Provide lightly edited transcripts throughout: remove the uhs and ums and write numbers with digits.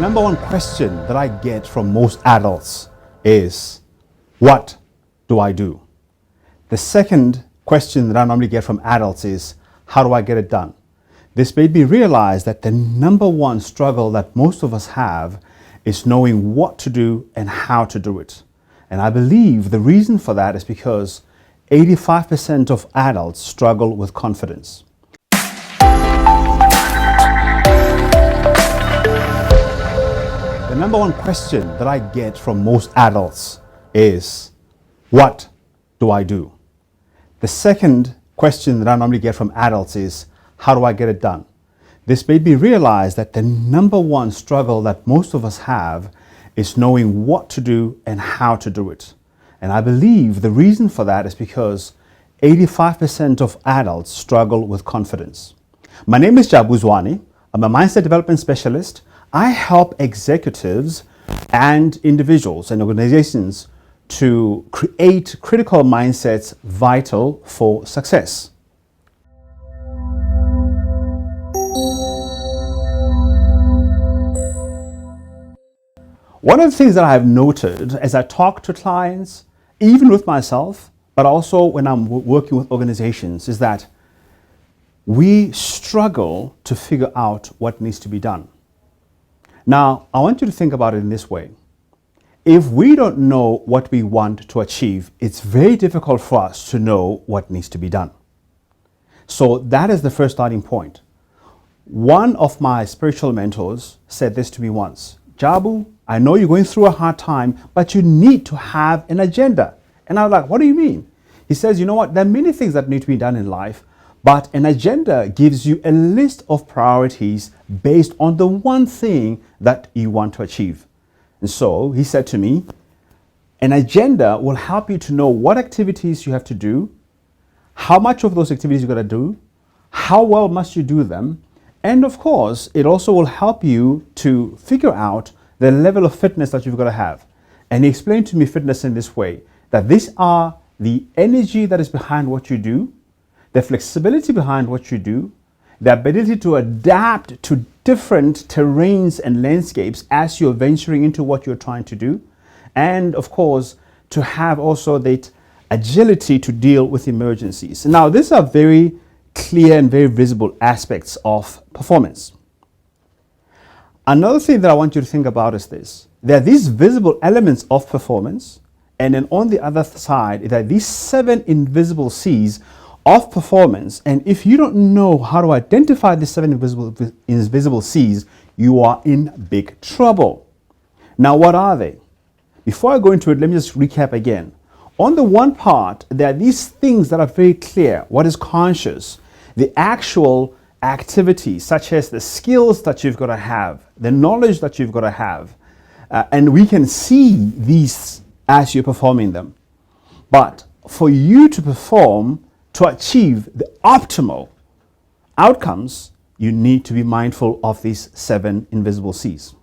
Number one question that I get from most adults is, what do I do? The second question that I normally get from adults is, how do I get it done? This made me realize that the number one struggle that most of us have is knowing what to do and how to do it. And I believe the reason for that is because 85% of adults struggle with confidence. The number one question that I get from most adults is, what do I do? The second question that I normally get from adults is, how do I get it done? This made me realize that the number one struggle that most of us have is knowing what to do and how to do it. And I believe the reason for that is because 85% of adults struggle with confidence. My name is Jabu Zwane. I'm a mindset development specialist. I help executives and individuals and organizations to create critical mindsets vital for success. One of the things that I've noted as I talk to clients, even with myself, but also when I'm working with organizations, is that we struggle to figure out what needs to be done. Now, I want you to think about it in this way. If we don't know what we want to achieve, it's very difficult for us to know what needs to be done. So that is the first starting point. One of my spiritual mentors said this to me once: Jabu, I know you're going through a hard time, but you need to have an agenda. And I was like, what do you mean? He says, you know what? There are many things that need to be done in life, but an agenda gives you a list of priorities based on the one thing that you want to achieve. And so he said to me, an agenda will help you to know what activities you have to do, how much of those activities you're going to do, how well must you do them, and of course, it also will help you to figure out the level of fitness that you've got to have. And he explained to me fitness in this way, that these are the energy that is behind what you do, the flexibility behind what you do, the ability to adapt to different terrains and landscapes as you're venturing into what you're trying to do, and of course, to have also that agility to deal with emergencies. Now, these are very clear and very visible aspects of performance. Another thing that I want you to think about is this. There are these visible elements of performance, and then on the other side, there are these 7 invisible C's of performance. And if you don't know how to identify the 7 invisible C's, you are in big trouble. Now, what are they? Before I go into it, let me just recap again. On the one part, there are these things that are very clear. What is conscious? The actual activities, such as the skills that you've got to have, the knowledge that you've got to have. And we can see these as you're performing them. But for you to perform, to achieve the optimal outcomes, you need to be mindful of these 7 invisible C's.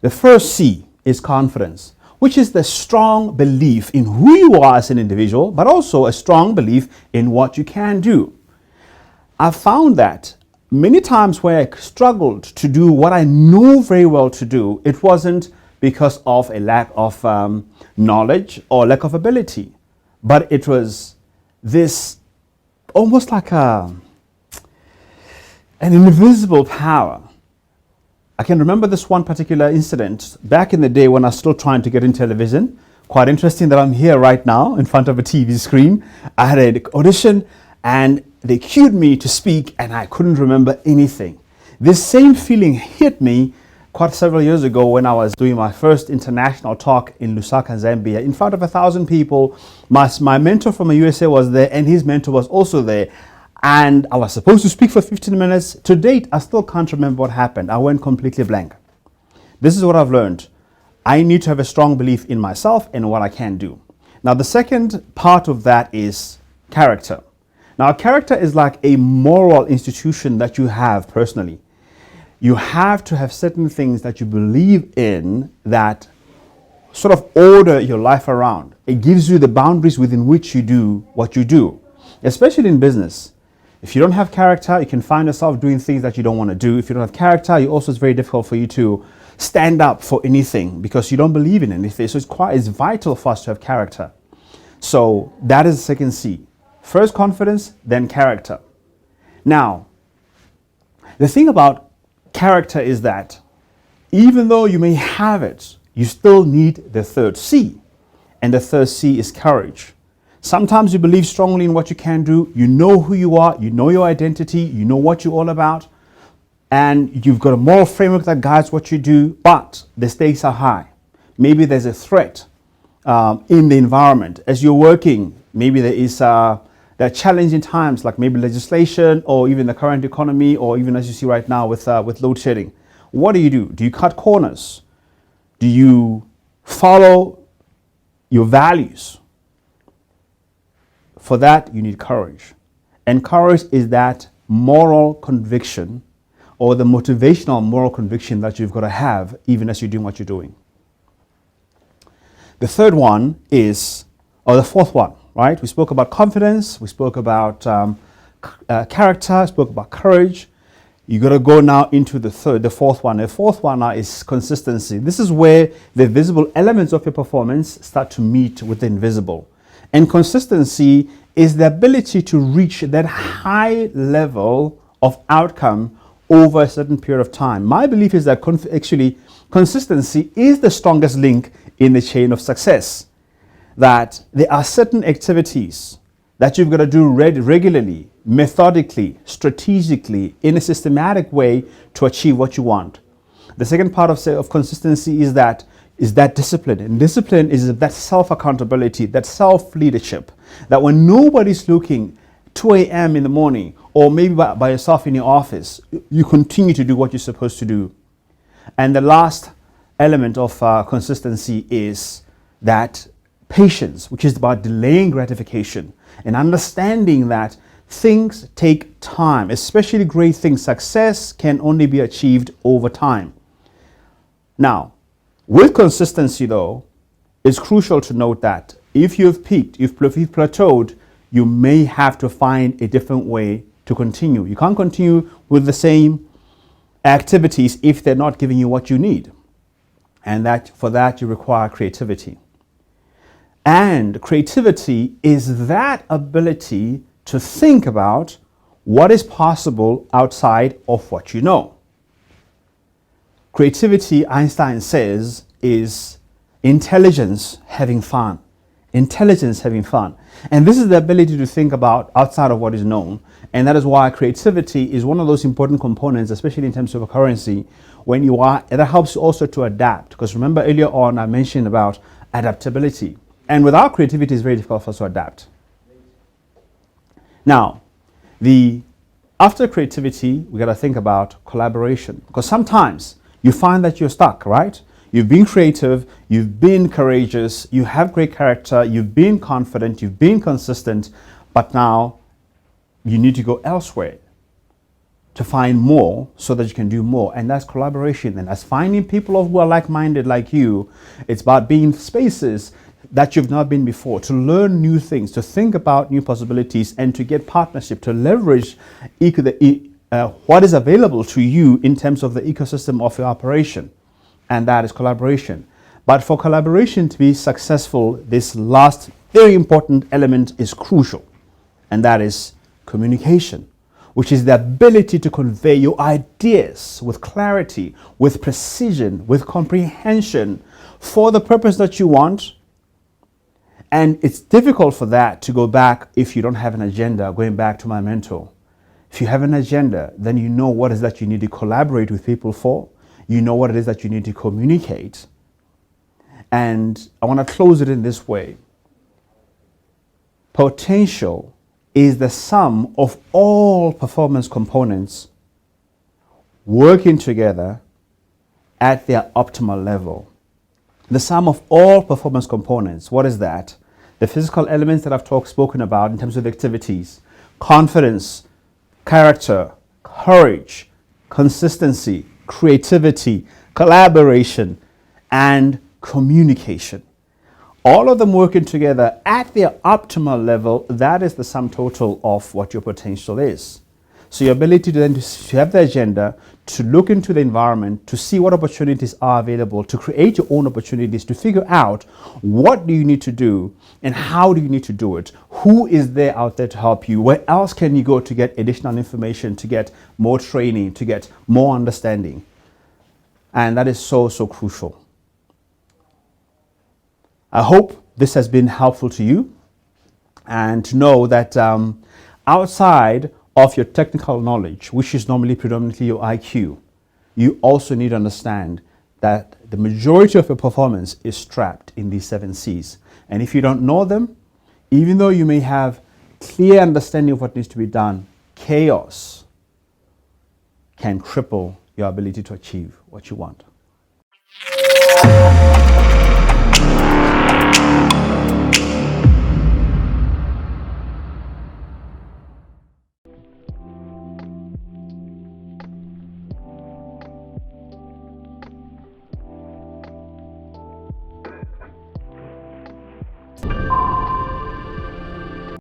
The first C is confidence, which is the strong belief in who you are as an individual, but also a strong belief in what you can do. I found that many times where I struggled to do what I know very well to do, it wasn't because of a lack of knowledge or lack of ability, but it was this almost like an invisible power. I can remember this one particular incident back in the day when I was still trying to get in television. Quite interesting that I'm here right now in front of a TV screen. I had an audition and they cued me to speak and I couldn't remember anything. This same feeling hit me quite several years ago when I was doing my first international talk in Lusaka, Zambia, in front of 1,000 people. My mentor from the USA was there and his mentor was also there. And I was supposed to speak for 15 minutes. To date, I still can't remember what happened. I went completely blank. This is what I've learned. I need to have a strong belief in myself and what I can do. Now, the second part of that is character. Now, character is like a moral institution that you have personally. You have to have certain things that you believe in that sort of order your life around. It gives you the boundaries within which you do what you do, especially in business. If you don't have character, you can find yourself doing things that you don't want to do. If you don't have character, it's very difficult for you to stand up for anything because you don't believe in anything. So it's vital for us to have character. So that is the second C. First confidence, then character. Now, the thing about character is that even though you may have it, you still need the third C. And the third C is courage. Sometimes you believe strongly in what you can do. You know who you are. You know your identity. You know what you're all about. And you've got a moral framework that guides what you do. But the stakes are high. Maybe there's a threat in the environment. As you're working, maybe there are challenging times like maybe legislation or even the current economy or even as you see right now with load shedding. What do? Do you cut corners? Do you follow your values? For that, you need courage. And courage is that moral conviction or the motivational moral conviction that you've got to have even as you're doing what you're doing. The third one is, or the fourth one, right? We spoke about confidence. We spoke about character. Spoke about courage. You got to go now into the fourth one. The fourth one now is consistency. This is where the visible elements of your performance start to meet with the invisible. And consistency is the ability to reach that high level of outcome over a certain period of time. My belief is that consistency is the strongest link in the chain of success. That there are certain activities that you've got to do regularly, methodically, strategically, in a systematic way to achieve what you want. The second part of consistency is that discipline. And discipline is that self-accountability, that self-leadership, that when nobody's looking, 2 a.m. in the morning, or maybe by yourself in your office, you continue to do what you're supposed to do. And the last element of consistency is that patience, which is about delaying gratification and understanding that things take time, especially great things. Success can only be achieved over time. Now, with consistency, though, it's crucial to note that if you've peaked, if you've plateaued, you may have to find a different way to continue. You can't continue with the same activities if they're not giving you what you need. And for that, you require creativity. And creativity is that ability to think about what is possible outside of what you know. Creativity, Einstein says, is intelligence having fun. Intelligence having fun. And this is the ability to think about outside of what is known. And that is why creativity is one of those important components, especially in terms of a currency, when you are, and that helps you also to adapt. Because remember earlier on, I mentioned about adaptability. And without creativity, it's very difficult for us to adapt. Now, after creativity, we got to think about collaboration. Because sometimes you find that you're stuck, right? You've been creative, you've been courageous, you have great character, you've been confident, you've been consistent, but now you need to go elsewhere to find more so that you can do more. And that's collaboration. And that's finding people who are like-minded like you. It's about being in spaces that you've not been before, to learn new things, to think about new possibilities, and to get partnership, to leverage what is available to you in terms of the ecosystem of your operation. And that is collaboration. But for collaboration to be successful, this last very important element is crucial. And that is communication, which is the ability to convey your ideas with clarity, with precision, with comprehension for the purpose that you want. And it's difficult for that to go back if you don't have an agenda, going back to my mentor. If you have an agenda, then you know what it is that you need to collaborate with people for. You know what it is that you need to communicate. And I want to close it in this way. Potential is the sum of all performance components working together at their optimal level. The sum of all performance components, what is that? The physical elements that I've spoken about in terms of activities, confidence, character, courage, consistency, creativity, collaboration, and communication. all of them working together at their optimal level, that is the sum total of what your potential is. So your ability to then to have the agenda, to look into the environment, to see what opportunities are available, to create your own opportunities, to figure out what do you need to do and how do you need to do it, who is there out there to help you, where else can you go to get additional information, to get more training, to get more understanding. And that is so, so crucial. I hope this has been helpful to you, and to know that outside of your technical knowledge, which is normally predominantly your IQ, you also need to understand that the majority of your performance is trapped in these 7 C's. And if you don't know them, even though you may have clear understanding of what needs to be done, chaos can cripple your ability to achieve what you want.